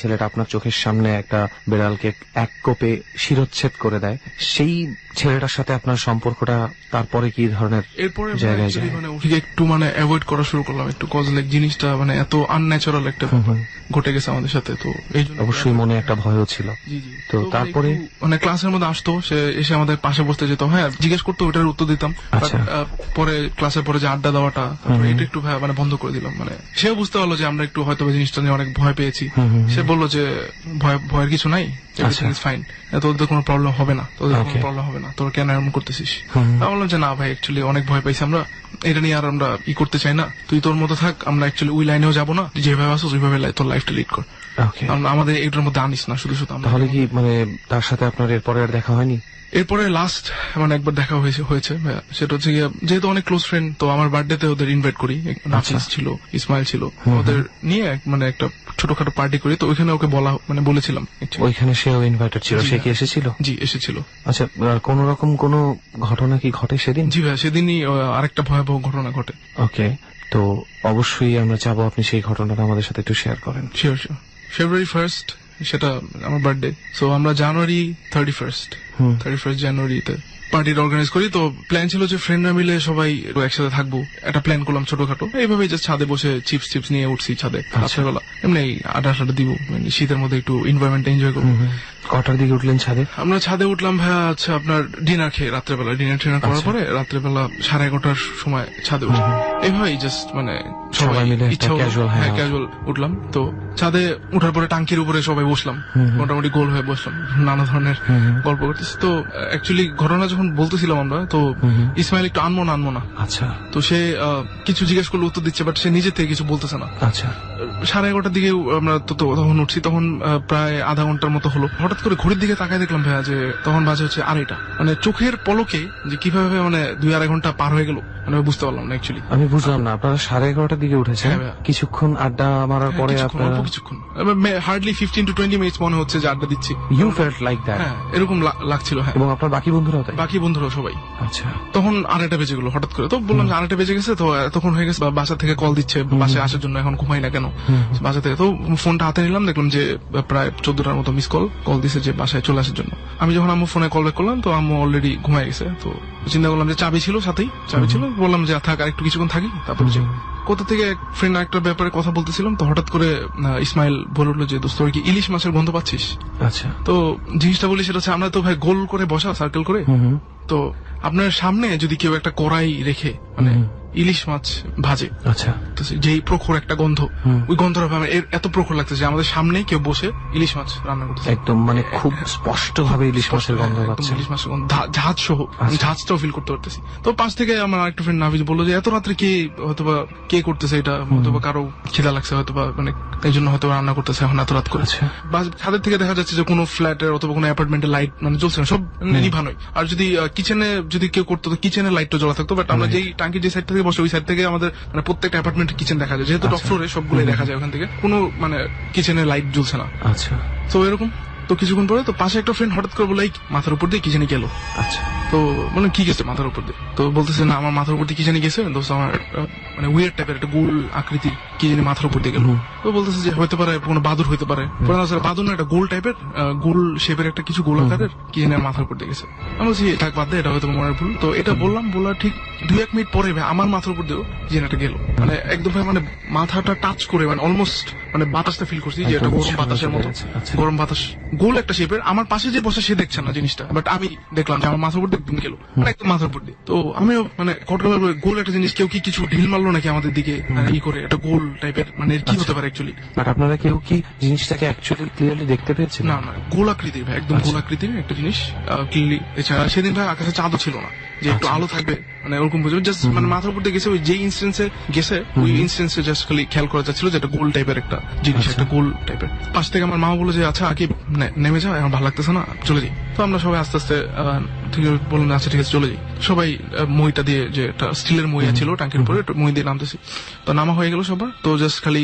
ছেলেটা আপনার চোখের সামনে একটা বিড়ালকে এক কোপে শিরোচ্ছেদ করে দেয়, সেই ছেলেটার সাথে আপনার সম্পর্কটা তারপরে কি ধরনের এরপরে জায়গায় যায়? মানে ওকে একটু মানে অ্যাভয়েড করা শুরু করলাম একটু, কজ লাইক জিনিসটা মানে এত আনন্যাচারাল একটা ঘটে গেছে আমাদের সাথে, তো এই জন্য অবশ্যই মনে একটা ভয়ও ছিল। জি জি। তো তারপরে মানে ক্লাসের মধ্যে আসতো, সে এসে আমাদের পাশে বসতে যেত, হ্যাঁ জিজ্ঞেস করতো, ওটার উত্তর দিতাম। আচ্ছা। পরে ক্লাসের পরে যে আড্ডা দেওয়াটা, এটা একটু মানে বন্ধ করে দিলাম। মানে সেও বুঝতে পারলো যে আমরা একটু হয়তো জিনিসটা নিয়ে অনেক ভয় পেয়েছি। সে বললো যে ভয়ের কিছু নাই, এভরিথিং ইজ ফাইন, তোদের কোনো প্রবলেম হবে না, তোদের কোনো প্রবলেম হবে না, তোর কেন এমন করতেছিস? আমি বললাম যে না ভাই, অ্যাকচুয়ালি অনেক ভয় পাইছি আমরা, এটা নিয়ে আর আমরা করতে চাই না, তুই তোর মতো থাক, আমরা অ্যাকচুয়ালি ওই লাইনেও যাবো না, যেভাবে আসো ওইভাবে তোর লাইফটা লিড কর, আমাদের এটার মধ্যে আনিস না শুধু শুধু। তাহলে কি মানে তার সাথে আপনার এরপরে আর দেখা হয়নি? এরপরে লাস্ট মানে একবার দেখা হয়েছে, সেটা হচ্ছে গিয়ে যেহেতু অনেক ক্লোজ ফ্রেন্ড, তো আমার বার্থডেতে ওদের ইনভাইট করি, নাফিস ছিল, ইসমাইল ছিল, ওদের নিয়ে মানে একটা ছোটখাটো পার্টি করি, তো ওইখানে ওকে বলেছিলাম। ওইখানে সেও ইনভাইটেড ছিল, সে কি এসেছিল? জি এসেছিল। আচ্ছা, কোন রকম কোন ঘটনা কি ঘটে সেদিন? জি ভাই, সেদিনই আরেকটা ভয়াবহ ঘটনা ঘটে। ওকে, তো অবশ্যই আমরা চাবো আপনি সেই ঘটনাটা আমাদের সাথে একটু শেয়ার করেন। শিওর। ফেব্রুয়ারি 1st সেটা আমার বার্থডে, সো আমরা জানুয়ারি 31st জানুয়ারিতে পার্টিটা অর্গানাইজ করি। তো প্ল্যান ছিল যে ফ্রেন্ডরা মিলে সবাই একসাথে থাকবো, একটা প্ল্যান করলাম ছোটখাটো, এইভাবে জাস্ট ছাদে বসে চিপস নিয়ে উঠছি ছাদে রাত্রেবেলা, এমনি আড্ডা দিব, মানে শীতের মধ্যে একটু এনভায়রনমেন্ট এনজয় করবো। কটার দিকে উঠলেন ছাদে? আমরা ছাদে উঠলাম ভাইয়া আচ্ছা আপনার ডিনার খেয়ে, রাত্রেবেলা ডিনার করার পরে রাত্রেবেলা 11:30টার সময় ছাদে উঠি, এইভাবেই জাস্ট মানে সবাই মিলে ইচ্ছা ক্যাজুয়াল উঠলাম। তো ছাদে উঠার পরে টাঙ্কির উপরে সবাই বসলাম, মোটামুটি গোল হয়ে বসলাম, নানা ধরনের গল্প করতেছি। তো অ্যাকচুয়ালি ঘটনা যখন বলতেছিলাম আমরা, তো ইসমাইল একটু আনমো না। আচ্ছা। তো সে কিছু জিজ্ঞেস করলে উত্তর দিচ্ছে, বাট সে নিজে থেকে কিছু বলতেছে না। আচ্ছা। 11:30টার দিকে আমরা তখন উঠছি, তখন প্রায় আধা ঘন্টার মতো হলো। হঠাৎ করে ঘড়ির দিকে তাকায় দেখলাম ভাইয়া যে তখন বাজে হচ্ছে 2:30, মানে চোখের পলকে যে কিভাবে মানে 2-2.5 ঘন্টা পার হয়ে গেল, মানে বুঝতে পারলাম না অ্যাকচুয়ালি। আমি বুঝলাম না, আপনারা 11:30টার দিকে উঠেছেন, কিছুক্ষণ আড্ডা মারার পরে কিছুক্ষণ হার্ডলি 15 to 20 মিনিটস মনে হচ্ছে যে আড্ডা দিচ্ছি। You felt like that? হ্যাঁ এরকম লাগছিল। হ্যাঁ, এবং আপনার বাকি বন্ধুরাও তাই? বাকি বন্ধুরাও সবাই। আচ্ছা। তখন 2:30 বেজে গেল হঠাৎ করে, তো বললাম যে 2:30 বেজে গেছে, তো তখন হয়ে গেছে, বাসা থেকে কল দিচ্ছে বাসায় আসার জন্য, এখন ঘুমাই না কেন বাসা থেকে। তো ফোনটা হাতে নিলাম, দেখলাম যে প্রায় 14টার মতো মিস কল দিছে যে বাসায় চলে আসার জন্য। আমি যখন আম্মু ফোনে কল ব্যাক করলাম, তো আম্মু অলরেডি ঘুমাই গেছে। তো চিন্তা করলাম যে চাবি ছিল সাথেই, বললাম যে থাক আর একটু কিছুক্ষণ থাকি, তারপরে যাই। কোথা থেকে ফ্রেন্ড একটা ব্যাপারে কথা বলতেছিলাম, তো হঠাৎ করে ইসমাইল বলে উঠলো যে দোস্ত কি ইলিশ মাছের গন্ধ পাচ্ছিস? আচ্ছা। তো জিনিসটা বলি সেটা হচ্ছে, আমরা তো ভাই গোল করে বসা, সার্কেল করে, তো আপনার সামনে যদি কেউ একটা কড়াই রেখে মানে ইলিশ মাছ ভাজে, আচ্ছা, যেই প্রখর একটা গন্ধ, ওই গন্ধটা এত প্রখর লাগতেছে যে আমাদের সামনে কেউ বসে ইলিশ মাছ রান্না করতেছে, একদম মানে খুব স্পষ্ট ভাবে ইলিশ মাছের গন্ধ পাচ্ছে, ইলিশ মাছের গন্ধ, ঝাঁজ সহ, ঝাঁজটাও ফিল করতে পারতেছি। তো পাশ থেকে আমার আরেকটা ফ্রেন্ড নাভিজ বললো যে এত রাত্রে হয়তোবা কে করতেছে এটা, হয়তোবা কারো খিদা লাগছে, হয়তোবা মানে এই জন্য হয়তো রান্না করতেছে এখন এত রাত করে। ছাদের থেকে দেখা যাচ্ছে যে কোনো ফ্ল্যাটের অথবা কোনো অ্যাপার্টমেন্টের লাইট মানে জ্বলছে না, সব নিভানোই। আর যদি কিচেনে যদি কেউ করতো, কিচেনের লাইটটা জ্বলা থাকতো, বাট আমরা যেই টাঙ্কি যে সাইড থেকে বসে, ওই সাইড থেকে আমাদের মানে প্রত্যেকটা অ্যাপার্টমেন্টের কিচেন দেখা যায়, যেহেতু টপ ফ্লোরে সবগুলোই দেখা যায়, ওখান থেকে কোনো মানে কিচেনের লাইট জ্বলছে না। আচ্ছা। তো এরকম, তো কিছুক্ষণ পরে তো পাশে একটা ফ্রেন্ড হঠাৎ করে বলে মাথার উপর দিয়ে কি জানি গেল। আচ্ছা। তো মানে কি গেছে মাথার উপর দিয়ে? তো বলতেছে না আমার মাথার উপর দিয়ে কি জানি গেছে দোস্ত, আমার মানে উইয়ার্ড টাইপের একটা গোল আকৃতি কি জানি মাথার উপর দিয়ে গেল। তো বলতেছে যে হতে পারে কোনো বাদুর হইতে পারে, বাদুর না, একটা গোল টাইপের গোল শেপের একটা কিছু গোল আকারের কি জানি মাথার উপর দিয়ে গেছে। আমি বলছি থাক বাদ দে, এটা হয়তো মনের ভুল। তো এটা বললার ঠিক 2-1 মিনিট পরে আমার মাথার উপর দিয়েও কি জানি একটা গেল, মানে একদম মানে মাথাটা টাচ করে মানে অলমোস্ট মানে বাতাসটা ফিল করছি যে একটা গরম বাতাসের মতো, গরম বাতাস গোল একটা শেপের। আমার পাশে যে বসে সে দেখছে না জিনিসটা, বাট আমি দেখলাম যে আমার মাথার উপর দিয়ে একদম গেল, মানে একদম মাথার উপর দিয়ে। তো আমিও মানে গোল একটা জিনিস, কেউ কি কিছু ঢিল মারলো নাকি আমাদের দিকে, ই করে একটা গোল টাইপের, মানে কি হতে পারে অ্যাকচুয়ালি। বাট আপনারা কেউ কি জিনিসটাকে অ্যাকচুয়ালি ক্লিয়ারলি দেখতে পেয়েছেন? না, গোল আকৃতির ভাই, একদম গোল আকৃতির একটা জিনিস ক্লিয়ারলি। এছাড়া সেদিন ভাই আকাশে চাঁদও ছিল না যে একটু আলো থাকবে, মানে ওরকম বুঝবে, জাস্ট মানে মাথার উপর দিয়ে গেছে। ওই যে ইনস্টেন্সে গেছে, ওই ইনস্টেন্সে জাস্ট খালি খেয়াল করা যাচ্ছিল যে একটা গোল টাইপের একটা জিনিস, একটা গোল টাইপের। পাশ থেকে আমার মা বলে যে আচ্ছা কি নেমে যাও, এখন ভালো লাগতেছে না, চলে যাই। তো আমরা সবাই আস্তে আস্তে থেকে বললাম আচ্ছা ঠিক আছে চলে যাই। সবাই মইটা দিয়ে, যে একটা স্টিলের মই ছিল টাঙ্কির উপরে, মই দিয়ে নামতেছি। তো নামা হয়ে গেল সবার। তো জাস্ট খালি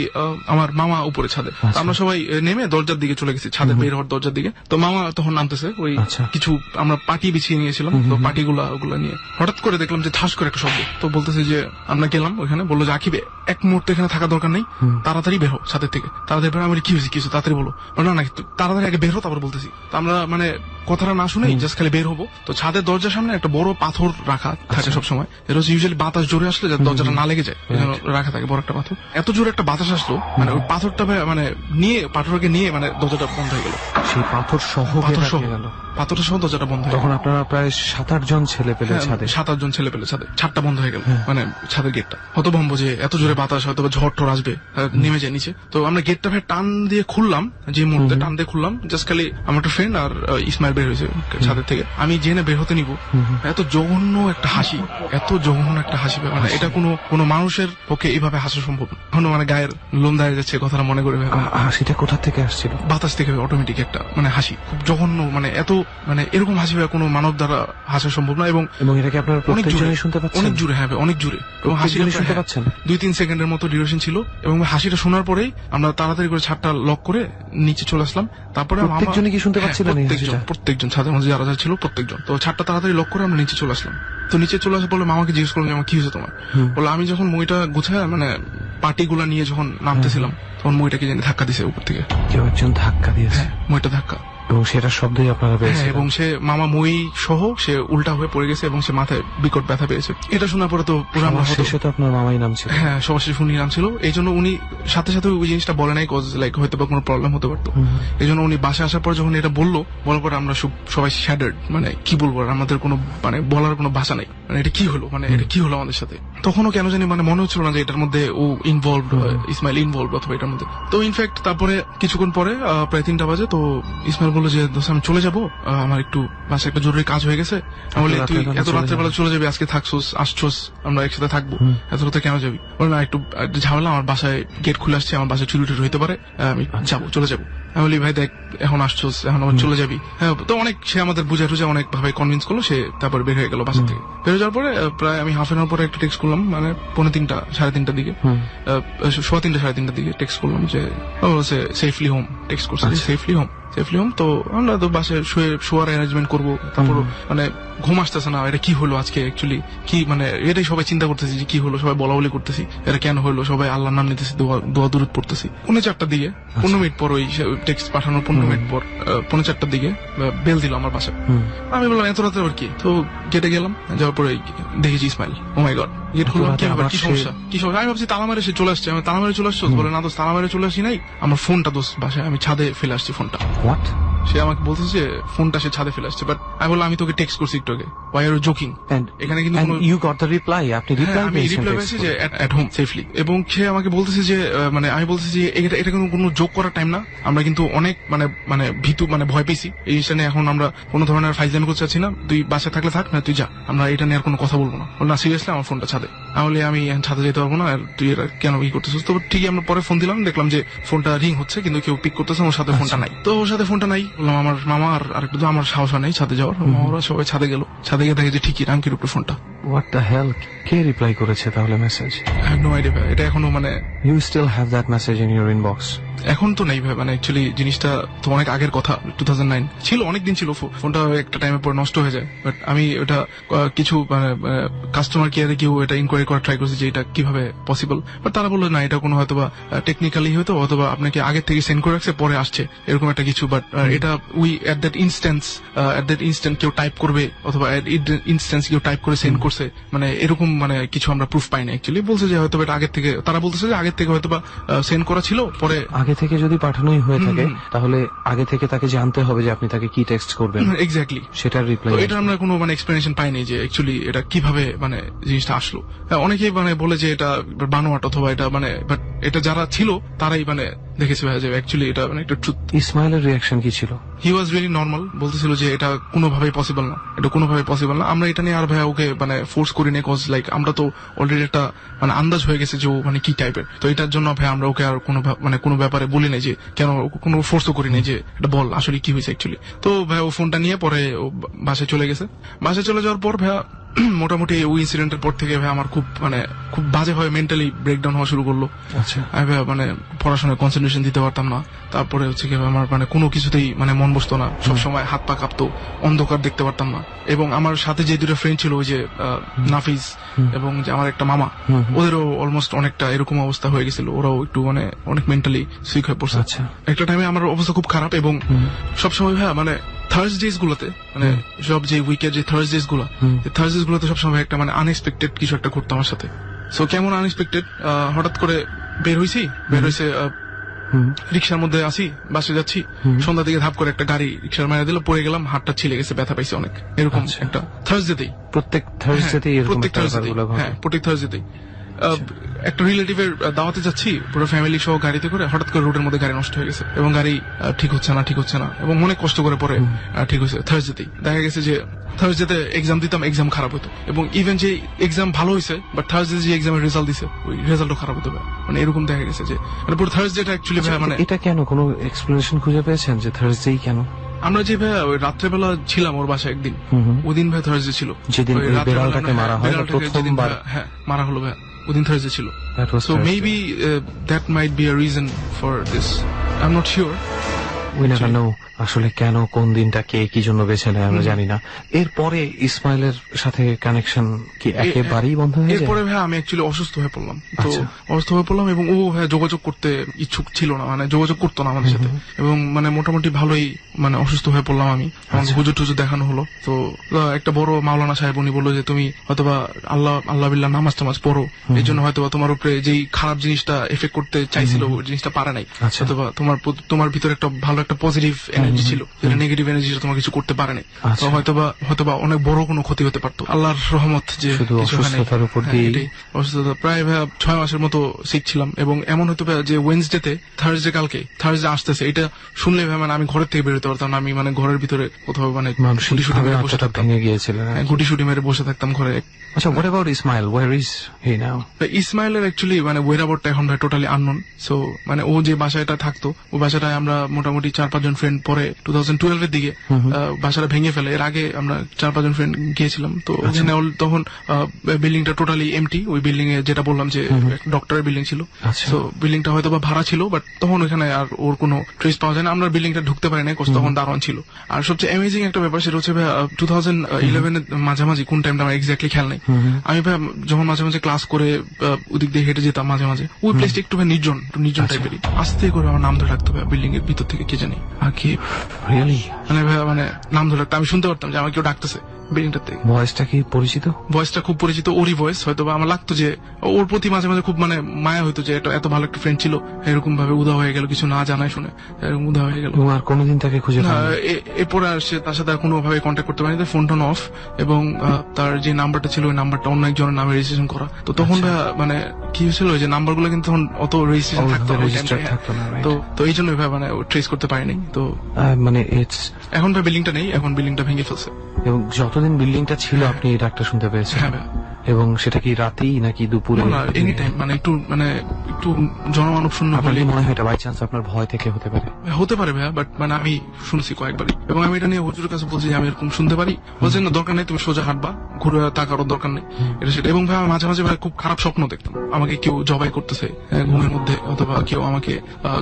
আমার মামা উপরে ছাদে। তো আমরা সবাই নেমে দরজার দিকে চলে গেছি, ছাদে বের হওয়ার দরজার দিকে। তো মামা তখন নামতেছে, ওই কিছু আমরা পাটি বিছিয়ে নিয়েছিলাম, তো পাটিগুলা ওগুলা নিয়ে হঠাৎ করে দেখলাম যে ঠাস করে একটা শব্দ। তো বলতেছে যে আমরা গেলাম ওখানে, বললো যে আকিব এক মুহূর্তে এখানে থাকা দরকার নেই, তাড়াতাড়ি বের হো ছাদের থেকে, তাড়াতাড়ি বের হো। আমি কি হয়েছে কি হয়েছে তাড়াতাড়ি বলো। না না তাড়াতাড়ি আগে বের হো তারপর বলতেছি। তো আমরা মানে কথাটা না শুনেই জাস্ট খালি বের হবো। তো ছাদের দরজার সামনে একটা বড় পাথর রাখা থাকে সবসময়, এটা হচ্ছে ইউজুয়ালি বাতাস জোরে আসলে যাতে দরজাটা না লেগে যায় এই জন্য রাখা থাকে বড় একটা পাথর। এত জোরে একটা বাতাস আসলো, মানে ওই পাথরটা মানে নিয়ে পাথরকে নিয়ে মানে দরজাটা বন্ধ হয়ে গেল। সেই পাথর সহ গেল, পাথরটা সহ দরজাটা বন্ধ হয়ে গেল। তখন আপনারা প্রায় 7-8 জন ছেলে পেলে ছাদে, 7-8 জন ছেলে পেলে ছাদে, ছাদটা বন্ধ হয়ে গেল, মানে ছাদের গেটটা। হতভম্ব যে এত জোরে বাতাস, হয়তো ঝড় টর আসবে, নেমে যায় নিচে। তো আমরা গেটটা টান দিয়ে খুললাম, যে মুহূর্তে টান দিয়ে খুললাম, জাস্ট খালি আমার একটা ফ্রেন্ড আর ইসমাইল বের হয়েছে ছাদের থেকে। আমি জেনে বের হতে নিব, এত জঘন্য একটা হাসি, এত জঘন্য একটা হাসি, মানে এটা কোনো মানুষের পক্ষে এইভাবে হাসা সম্ভব না। এখন মানে গায়ের লোম দাঁড়িয়ে যাচ্ছে কথাটা মনে করে। হাসিটা কোথা থেকে আসছিল? বাতাস থেকে অটোমেটিক একটা মানে হাসি, খুব জঘন্য, মানে এত মানে এরকম হাসি কোনো মানব দ্বারা হাসা সম্ভব না। এবং এটাকে আপনারা প্রত্যেকজনই শুনতে পাচ্ছেন? অনেক জোরে, হ্যাঁ অনেক জোরে। এবং হাসিটা শুনতে পাচ্ছেন 2-3 সেকেন্ডের মতো ডিউরেশন ছিল। এবং হাসিটা শোনার পরেই আমরা তাড়াতাড়ি করে ছাদটা লক করে নিচে চলে আসলাম। তারপরে প্রত্যেকজনই কি শুনতে পাচ্ছিলেন? প্রত্যেকজন ছাদের মধ্যে যারা ছিল প্রত্যেকজন। তো ছাদটা তাড়াতাড়ি লক করে আমরা নিচে চলে আসলাম। তো নিচে চলে আসার পরে মামাকে জিজ্ঞেস করলাম যে আমার কি হয়েছে তোমার? বলে আমি যখন মইটা গুছায় মানে পাটিগুলা নিয়ে যখন নামতেছিলাম তখন মইটাকে জানি ধাক্কা দিছে উপর থেকে, কেউ একজন ধাক্কা দিয়েছে। মইটা ধাক্কা, এবং সেটার শব্দই আপনারা পেয়েছেন। এবং সে মামা মই সহ সে উল্টা হয়ে পড়ে গেছে এবং সে মাথায় বিকট ব্যথা পেয়েছে। এটা শোনার পরে তো পুরো শেষে তো আপনার মামাই নাম ছিল। হ্যাঁ, সবার শেষে উনি নাম ছিল। এই জন্য উনি সাথে সাথে ওই জিনিসটা বলে নাই, কজ লাইক হয়তো বা কোনো প্রবলেম হতে পারতো। এই জন্য উনি বাসায় আসার পর যখন এটা বলার পর আমরা সবাই শ্যাডার্ড, মানে কি বলবো, আমাদের কোনো মানে বলার কোনো ভাষা নাই, মানে এটা কি হলো, মানে এটা কি হলো আমাদের সাথে। তখনও কেন জানি মানে মনে হচ্ছিল না যে এটার মধ্যে ও ইনভলভ, ইসমাইল ইনভলভ অথবা এটার মধ্যে। তো ইনফ্যাক্ট তারপরে কিছুক্ষণ পরে প্রায় 3টা বাজে, তো ইসমাইল বললো যে দোস্ত আমি চলে যাবো, আমার একটু বাসায় একটা জরুরি কাজ হয়ে গেছে। আমি বলি তুই এত রাত্রেবেলা চলে যাবি, আজকে থাকছোস আসছোস, আমরা একসাথে থাকবো, এত রাতে কেন যাবি? বলে না একটু ঝামেলা, আমার বাসায় গেট খুলে আসছে, আমার বাসায় চুরি টুরি হইতে পারে, আমি যাবো, চলে যাবো। আমি বলি ভাই দেখ এখন আসছোস, এখন আবার চলে যাবি? হ্যাঁ। তো অনেক সে আমাদের বুঝা টুঝা অনেক ভাবে কনভিন্স করলো, সে তারপর বের হয়ে গেল বাসা থেকে। বের হয়ে যাওয়ার পরে প্রায় আমি হাফ এন আওয়ার পরে একটা টেক্সট করলাম, মানে 3:45 3:30 দিকে, 3:15 3:30 দিকে টেক্সট করলাম যে সেফলি হোম, টেক্সট করছে সেফলি হোম। তো আমরা তো বাসায় শোয়ার অ্যারেঞ্জমেন্ট করবো, তারপর মানে ঘুম আসতেছে না, এটা কি হলো আজকে অ্যাকচুয়ালি কি, মানে এটাই সবাই চিন্তা করতেছি যে কি হলো, সবাই বলা বলি করতেছি এটা কেন হলো, সবাই আল্লাহর নাম নিতেছি, দোয়া দুরুদ পড়তেছি। 4:45 দিকে 15 মিনিট পর, ওই টেক্সট পাঠানোর 15 মিনিট পর 4:45 দিকে বেল দিল আমার বাসায়। আমি বললাম এত রাতে আবার কি? তো গেটে গেলাম, যাওয়ার পরে দেখেছি ইসমাইল। ও মাই গড, গেট খুললাম, কি ব্যাপার, কি সমস্যা? আমি ভাবছি তালা মারে সে চলে আসছে। আমি তালা মারে চলে আসছো? বলে না দোস্ত, তালা মারে চলে আসি নাই, আমার ফোনটা দোস্ত বাসায়, আমি ছাদে ফেলে আসছি ফোনটা। সে আমাকে বলতেছে যে ফোনটা সে ছাদে ফেলে আসছে, বাট আমি বললাম আমি তোকে টেক্সট করছি একটু আগে, ওয়াই আর ইউ জোকিং? এখানে কিন্তু ইউ গট দ্য রিপ্লাই, আপনি রিপ্লাই পেয়েছি যে এট হোম সেফলি। এবং সে আমাকে বলতেছে যে মানে আমি বলতেছি যে এটা কোনো জোক করার টাইম না, আমরা কিন্তু অনেক মানে ভীতু, মানে ভয় পেয়েছি এই জিনিসটা নিয়ে। এখন আমরা কোনো ধরনের ফাইজলামি করতে চাচ্ছি না, তুই বাসায় থাকলে থাক, না তুই যা, আমরা এটা নিয়ে আর কোনো কথা বলবো না। বল না সিরিয়াসলি আমার ফোনটা ছাদে। আমি আমি ছাদে যেতে পারবো না, আর তুই এটা কেন কি করতেছিস? তো ঠিকই আমরা পরে ফোন দিলাম, দেখলাম যে ফোনটা রিং হচ্ছে কিন্তু কেউ পিক করতেছে, ওর সাথে ফোনটা নাই। তো ওর সাথে ফোনটা নাই, বললাম আমার মামা আর আরেকটু তো আমার সাহস নেই ছাদে যাওয়ার। ওরা সবাই ছাদে গেল, ছাদে গিয়ে দেখে যে ঠিকই রাঙ্কির উপরে ফোনটা। হোয়াট দ্য হেল, কে রিপ্লাই করেছে তাহলে message? I have no idea, এটা এখনো মানে you still have that message in your inbox? এখন তো নেই ভাই, মানে অ্যাকচুয়ালি জিনিসটা তো অনেক আগের কথা, 2009 ছিল, অনেকদিন ছিল। ফোনটা একটা টাইমের পর নষ্ট হয়ে যায়, বাট আমি ওটা কিছু মানে কাস্টমার কেয়ারে কেউ এটা ইনকোয়ারি করার ট্রাই করছি যে এটা কিভাবে পসিবল, বাট তারা বললো না এটা কোনো হয়তো বা টেকনিক্যালি হয়তো অথবা আপনাকে আগে থেকে সেন্ড করে রাখছে, পরে আসছে এরকম একটা কিছু। বাট এটা উই এট দ্যাট ইনস্ট্যান্ট কেউ টাইপ করবে অথবা ইনস্ট্যান্স কেউ টাইপ করে সেন্ড করছে, মানে এরকম মানে কিছু আমরা প্রুফ পাই না। অ্যাকচুয়ালি বলছে যে হয়তো এটা আগের থেকে, তারা বলতেছে যে আগের থেকে হয়তো বা সেন্ড করা ছিল, পরে আগে থেকে যদি পাঠানোই হয়ে থাকে তাহলে আগে থেকে তাকে জানতে হবে যে আপনি তাকে কি টেক্সট করবেন। এক্স্যাক্টলি, সেটার রিপ্লাই। এটা আমরা কোনো মানে এক্সপ্লেনেশন পাইনি যে অ্যাকচুয়ালি এটা কিভাবে মানে জিনিসটা আসলো। অনেকেই মানে বলে যে এটা বানোয়াট অথবা এটা মানে, বাট এটা যারা ছিল তারাই মানে দেখেছি ভাইয়া যে অ্যাকচুয়ালি এটা মানে একটা ট্রুথ। ইসমাইলের রিয়াকশন কি ছিল? হি ওয়াজ রিয়েলি নর্মাল, বলতেছিল যে এটা কোনোভাবেই পসিবল না, এটা কোনোভাবেই পসিবল না। আমরা এটা নিয়ে আর ভাইয়া ওকে মানে ফোর্স করি না, কজ লাইক আমরা তো অলরেডি একটা মানে আন্দাজ হয়ে গেছে যে ও মানে কি টাইপের। তো এটার জন্য ভাইয়া আমরা ওকে আর মানে কোনো ব্যাপারে বলি নাই যে কেন, কোনো ফোর্সও করি নাই যে এটা বল আসলে কি হয়েছে অ্যাকচুয়ালি। তো ভাইয়া ও ফোনটা নিয়ে পরে ও বাসায় চলে গেছে। বাসায় চলে যাওয়ার পর ভাইয়া মোটামুটি ওই ইনসিডেন্টের পর থেকে ভাই আমার খুব মানে খুব বাজেভাবে মেন্টালি ব্রেকডাউন হওয়া শুরু করলো। আচ্ছা, আমি ভাই মানে পড়াশোনায় কনসেন্ট্রেশন দিতে পারতাম না। তারপরে হচ্ছে কি আমার মানে কোনো কিছুতেই মানে মন বসতো না, সবসময় হাত পা কাঁপতো, অন্ধকার দেখতে পারতাম না। এবং আমার সাথে যে দুটো ফ্রেন্ড ছিল, ওই যে নাফিজ এবং যে আমার একটা মামা, ওদেরও অলমোস্ট অনেকটা এরকম অবস্থা হয়ে গেছিল। ওরাও একটু মানে অনেক মেন্টালি সিক হয়ে পড়ছে। আচ্ছা, একটা টাইমে আমার অবস্থা খুব খারাপ এবং সবসময় ভাই মানে থার্সডেজ গুলোতে মানে সব যে উইকের যে থার্সডেজ গুলোতে সবসময় একটা মানে আনএক্সপেক্টেড কিছু একটা ঘটতো আমার সাথে। সো কেমন আনএক্সপেক্টেড, হঠাৎ করে বের হয়েছে রিক্সার মধ্যে আসি, বাসে যাচ্ছি, সন্ধ্যা দিকে ধাপ করে একটা গাড়ি রিক্সার মারা দিল, পড়ে গেলাম, হাতটা ছিলে গেছে, ব্যথা পাইছে অনেক। এরকম একটা থার্সডেতেই, প্রত্যেক থার্সডেতেই প্রত্যেক থার্সডেতেই একটা রিলেটিভের দাওয়াতে যাচ্ছি, পুরো ফ্যামিলি সহ গাড়িতে করে, হঠাৎ করে রোডের মধ্যে গাড়ি নষ্ট হয়ে গেছে এবং গাড়ি ঠিক হচ্ছে না এবং অনেক কষ্ট করে পরে ঠিক হয়েছে। থার্সডেতেই দেখা গেছে যে থার্সডেতে এক্সাম দিতাম, এক্সাম খারাপ হতো এবং ইভেন যে এক্সাম ভালো হয়েছে বাট থার্সডে যে এক্সামের রেজাল্ট দিছে ওই রেজাল্টও খারাপ হতে পারে। মানে এরকম দেখা গেছে যে মানে পুরো থার্সডেটা অ্যাকচুয়ালি মানে এটা কেন, কোনো এক্সপ্লেনেশন খুঁজে পেয়েছেন যে থার্সডেই কেন? আমরা যে ভাই ওই রাত্রেবেলা ছিলাম ওর বাসায় একদিন, ওই দিন ভাই থার্সডে ছিল, যেদিন ওই ওই রাত্রেবেলা বিড়ালটাকে মারা হয়, প্রথমবার হ্যাঁ মারা হলো ভাই, ওদিন থার্সডে ছিল। That was So Thursday. maybe that might be a reason for this. I'm not sure. We never know আসলে কেন, কোন দিনটা কে কি জন্য বেছে নেয় আমরা জানি না। এরপরে ইসমাইলের সাথে কানেকশন কি একেবারেই বন্ধ হয়ে যায়? এরপরে ভাই আমি অ্যাকচুয়ালি অসুস্থ হয়ে পড়লাম। তো আচ্ছা। অসুস্থ হয়ে পড়লাম এবং ও ভাই যোগাযোগ করতে ইচ্ছুক ছিল না, মানে যোগাযোগ করতো না আমাদের সাথে এবং মানে মোটামুটি ভালোই মানে অসুস্থ হয়ে পড়লাম আমি। আমাকে হুজুর টুজুর দেখানো হলো। তো একটা বড় মাওলানা সাহেব উনি বললো যে তুমি হয়তোবা আল্লাহ বিল্লাহ নামাজ টামাজ পড়ো, এই জন্য হয়তোবা তোমার উপরে যেই খারাপ জিনিসটা এফেক্ট করতে চাইছিল ওই জিনিসটা পারে নাই। আচ্ছা। হয়তোবা তোমার ভিতরে একটা ভালো একটা পজিটিভ এনার্জি ছিল, যেটা নেগেটিভ এনার্জিটা তোমার কিছু করতে পারে নাই। আচ্ছা। তো হয়তোবা অনেক বড় কোনো ক্ষতি হতে পারতো। আল্লাহর রহমত যে শুধু কিছু হয় নাই। অসুস্থতার উপর দিয়ে অসুস্থতা প্রায় 6 মাসের মতো শিখছিলাম এবং এমন হতো যে ওয়েডনেসডেতে থার্সডে আসতেছে এটা শুনলে মানে আমি ঘরের থেকে বেরোতে পারতাম না। আমি মানে ঘরের ভিতরে কোথাও মানে মানসিকভাবে আত্মাটা ভেঙে গিয়েছিল। গুটি মেরে বসে থাকতাম ঘরে। আচ্ছা, what about Ismail? Where is he now? ইসমাইলের অ্যাকচুয়ালি মানে ওয়েরাবাউটটা এখন ভাই টোটালি আননোন। সো মানে ও যে বাসাটা থাকতো ওই বাসাটায় আমরা মোটামুটি 4-5 জন ফ্রেন্ড পরে 2012 এর দিকে বাসাটা ভেঙে ফেলে। এর আগে আমরা 4-5 জন ফ্রেন্ড গিয়েছিলাম। তো ওখানে তখন বিল্ডিংটা টোটালি এমটি। ওই বিল্ডিং এ যেটা বললাম যে ডক্টরের বিল্ডিং ছিল, তো বিল্ডিংটা হয়তো বা ভাড়া ছিল বাট তখন ওখানে আর ওর কোনো ট্রেস পাওয়া যায় না। আমরা বিল্ডিংটা ঢুকতে পারি না, তখন দারোয়ান ছিল। আর সবচেয়ে অ্যামেজিং একটা ব্যাপার সেটা হচ্ছে 2011 এর মাঝামাঝি, কোন টাইমটা আমার এক্স্যাক্টলি খেয়াল নেই। আমি যখন মাঝে মাঝে ক্লাস করে ওদিক দিয়ে হেঁটে যেতাম মাঝে মাঝে, ওই প্লেসটা একটু নির্জন টাইপেরই। আস্তে করে আমার নাম ধরে রাখতে হবে বিল্ডিং এর ভিতর থেকে, কে জানি আর কি মানে নাম ধরে রাখতে আমি শুনতে পারতাম যে আমাকে কেউ ডাকতেছে বিল্ডিংটার থেকে। ভয়েসটা কি পরিচিত? ভয়েসটা খুব পরিচিত, ওরই ভয়েস। হয়তো আমার লাগতো যে ওর প্রতি মাঝে মাঝে খুব মানে মায়া হইতো যে এত ভালো একটা ফ্রেন্ড ছিল, এরকম ভাবে উদা হয়ে গেল, কিছু না জানায় শুনে এরকম উদা হয়ে গেল। আর কোনোদিন তাকে খুঁজে না, এরপরে আর তার সাথে আর কোনোভাবে কন্ট্যাক্ট করতে পারিনি। ফোন টোন অফ এবং তার যে নাম্বারটা ছিল ওই নাম্বারটা অন্য একজনের নামে রেজিস্ট্রেশন করা। তো তখন মানে কি হয়েছিল যে নাম্বারগুলো কিন্তু তখন অত রেজিস্ট্রেশন থাকতো না, তো এই জন্য মানে ট্রেস করতে পারিনি। তো মানে এখন বিল্ডিংটা নেই, এখন বিল্ডিংটা ভেঙে ফেলছে। এবং যতদিন বিল্ডিংটা ছিল আপনি এই ডাকটা শুনতে পেয়েছেন? হ্যাঁ। এবং সেটা কি রাতেই নাকি দুপুরে? এনি টাইম, মানে একটু জনমানব শূন্য হলে মনে হয় এটা বাই চান্স আপনার ভয় থেকে হতে পারে ভাইয়া। বাট মানে আমি শুনছি কয়েকবারই এবং আমি এটা নিয়ে হুজুরের কাছে বলছি যে আমি এরকম শুনতে পারি। বলছেন না দরকার নেই, তুমি সোজা হাঁটবা, ঘুরে তাকারও দরকার নেই, এটা সেটা। এবং ভাই মাঝে মাঝে ভাই খুব খারাপ স্বপ্ন দেখতাম, আমাকে কেউ জবাই করতেছে ঘুমের মধ্যে, অথবা কেউ আমাকে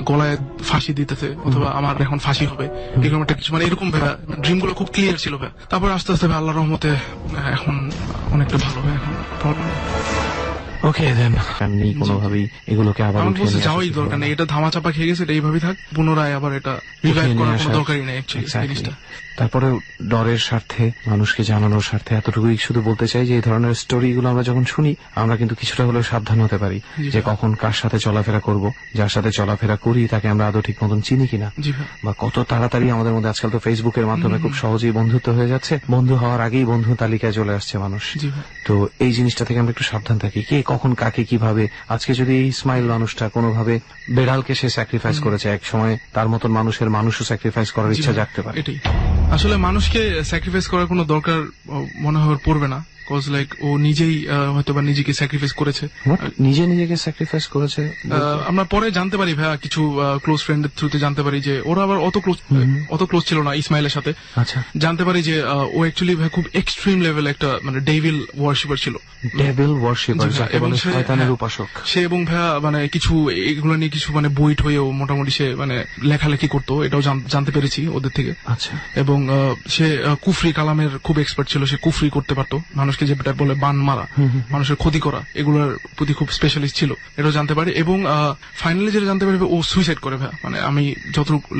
গলায় ফাঁসি দিতেছে, অথবা আমার এখন ফাঁসি হবে, এরকম একটা কিছু। মানে এরকম ভাইয়া ড্রিম গুলো খুব ক্লিয়ার ছিল ভাই। তারপর আস্তে আস্তে ভাই আল্লাহর রহমতে এখন অনেকটা ভালো হয়, এখন প্রবলেম ওকে দেন কোনোভাবেই এগুলোকে আবার আমার বলছে যাওয়াই দরকার নেই, এটা ধামাচাপা খেয়ে গেছে, এটা এইভাবেই থাক, পুনরায় আবার এটা রিভাইভ করার কোনো দরকারই নেই জিনিসটা। তারপরে ডরের স্বার্থে, মানুষকে জানানোর স্বার্থে এতটুকুই শুধু বলতে চাই যে এই ধরনের স্টোরিগুলো আমরা যখন শুনি আমরা কিন্তু কিছুটা হলেও সাবধান হতে পারি যে কখন কার সাথে চলাফেরা করব, যার সাথে চলাফেরা করি তাকে আমরা আদৌ ঠিক মতন চিনি কিনা, বা কত তাড়াতাড়ি আমাদের মধ্যে আজকাল তো ফেসবুকের মাধ্যমে খুব সহজেই বন্ধুত্ব হয়ে যাচ্ছে, বন্ধু হওয়ার আগেই বন্ধু তালিকায় চলে আসছে মানুষ। তো এই জিনিসটা থেকে আমরা একটু সাবধান থাকি। কে কখন কাকে কিভাবে, আজকে যদি এই ইসমাইল মানুষটা কোনোভাবে বেড়ালকে সে স্যাক্রিফাইস করেছে, এক সময় তার মতন মানুষও স্যাক্রিফাইস করার জি ইচ্ছা ভাই, জাগতে পারে। এটাই আসলে মানুষকে স্যাক্রিফাইস করার কোনো দরকার মনে হয় ওর পড়বে না, কজ লাইক ও নিজেই হয়তো বা নিজেকে স্যাক্রিফাইস করেছে। What? নিজেকে স্যাক্রিফাইস করেছে? আমরা পরে জানতে পারি ভাইয়া, কিছু ক্লোজ ফ্রেন্ডের থ্রুতে জানতে পারি যে ওরা আবার অত ক্লোজ ছিল না ইসমাইলের সাথে। আচ্ছা, জানতে পারি যে ও অ্যাকচুয়ালি খুব এক্সট্রিম লেভেল একটা মানে ডেভিল ওয়ার্শিপার ছিল, ডেভিল ওয়ার্শিপার, জি ভাই, যাকে এবং বলে সে- শয়তানের হ্যাঁ, উপাসক। সে এবং ভাইয়া মানে কিছু এগুলো নিয়ে কিছু মানে বই হয়েও মোটামুটি সে মানে লেখালেখি করতো, এটাও জানতে পেরেছি ওদের থেকে। আচ্ছা, এবং সে কুফরি কালামের খুব এক্সপার্ট ছিল, সে কুফরি করতে পারতো, মানুষকে যেটা বলে বান মারা, মানুষের ক্ষতি করা, এগুলোর প্রতি খুব স্পেশালিস্ট ছিল, এটাও জানতে পারি। এবং ফাইনালি যেটা জানতে পারি ও সুইসাইড করে ভাইয়া, মানে আমি যতটুকু